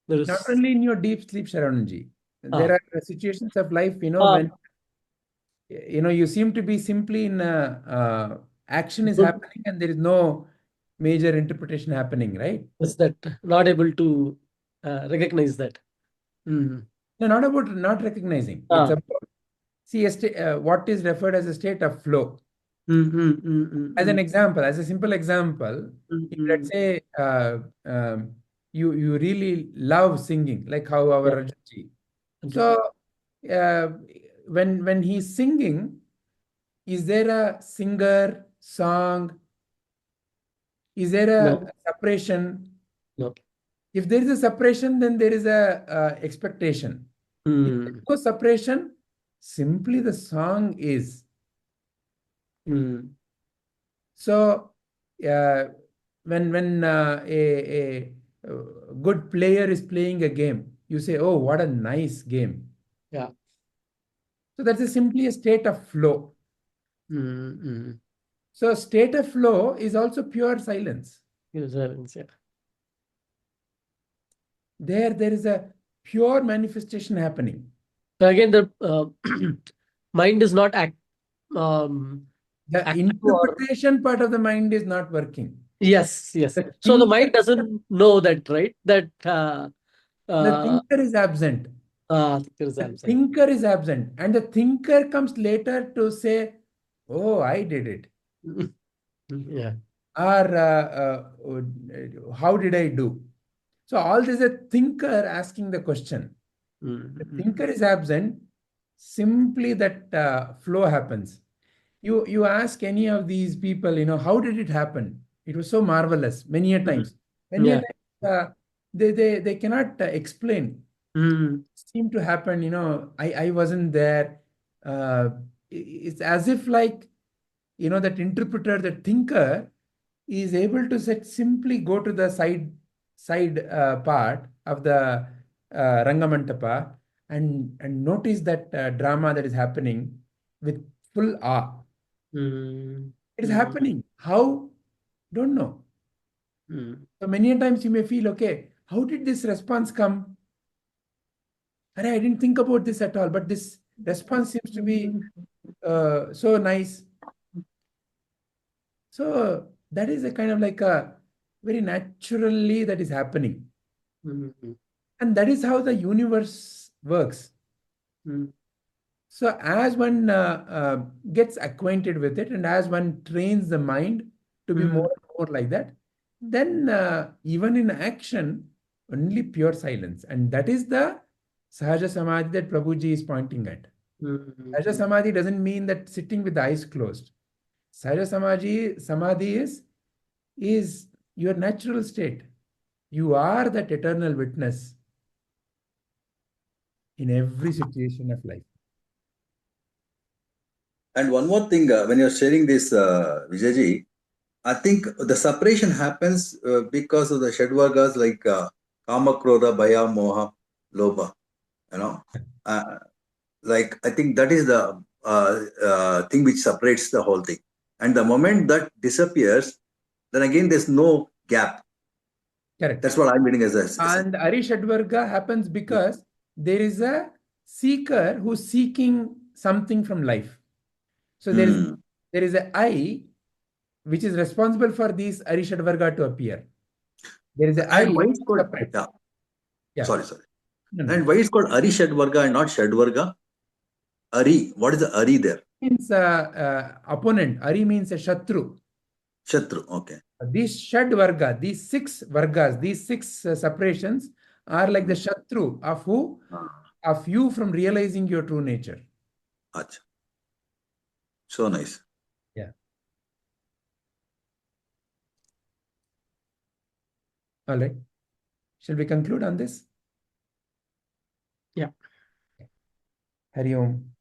There is Not only in your deep sleep, Sharanji. There are situations of life, when you seem to be simply in action is happening and there is no major interpretation happening, right? Is that not able to recognize that? No, not about not recognizing. It's about, see, what is referred as a state of flow. As an example, as a simple example, if, let's say you really love singing, like how our Rajatji. So when he's singing, is there a singer, song? Is there a separation? No. If there is a separation, then there is a expectation. If there is no separation, simply the song is. So when a good player is playing a game, you say, oh, what a nice game. Yeah. So that's simply a state of flow. So state of flow is also pure silence. Pure silence, yeah. There is a pure manifestation happening. So again, the mind is not the interpretation part of the mind is not working. Yes. So the mind doesn't know that, right? That the thinker is absent. The thinker is absent. And the thinker comes later to say, oh, I did it. Yeah. Or how did I do? So all this is a thinker asking the question. The thinker is absent. Simply that flow happens. You ask any of these people, how did it happen? It was so marvelous. Many a times. Many a times they cannot explain. Seemed to happen. I wasn't there. It's as if like that interpreter, that thinker, is able to simply go to the side part of the Rangamantapa and notice that drama that is happening with full awe. It is happening. How? Don't know. So many times you may feel, okay, how did this response come? And I didn't think about this at all, but this response seems to be so nice. So that is a kind of like a very naturally that is happening. And that is how the universe works. So as one gets acquainted with it and as one trains the mind to be more and more like that, then even in action, only pure silence. And that is the Sahaja Samadhi that Prabhuji is pointing at. Sahaja Samadhi doesn't mean that sitting with the eyes closed. Sahaja Samadhi is your natural state. You are that eternal witness in every situation of life. And one more thing, when you're sharing this, Vijayji, I think the separation happens because of the Shadvargas like Kama, Krodha, Bhaya, Moha, Lobha. You know, like I think that is the thing which separates the whole thing. And the moment that disappears, then again there's no gap. Correct. That's what I'm reading as a. And Arishadvarga happens because there is a seeker who's seeking something from life. So there is a I which is responsible for these Arishadvarga to appear. There is a I. And why it's called? separate. Yeah. Sorry. No. And why it's called Ari Shadvarga and not Shadvarga? Ari. What is the Ari there? Means opponent. Ari means a Shatru. Shatru. Okay. These Shadvarga, these 6 Vargas, these 6 separations are like the Shatru of who? Of you from realizing your true nature. Achha. So nice. Yeah. All right. Shall we conclude on this? Yeah. Hari Om.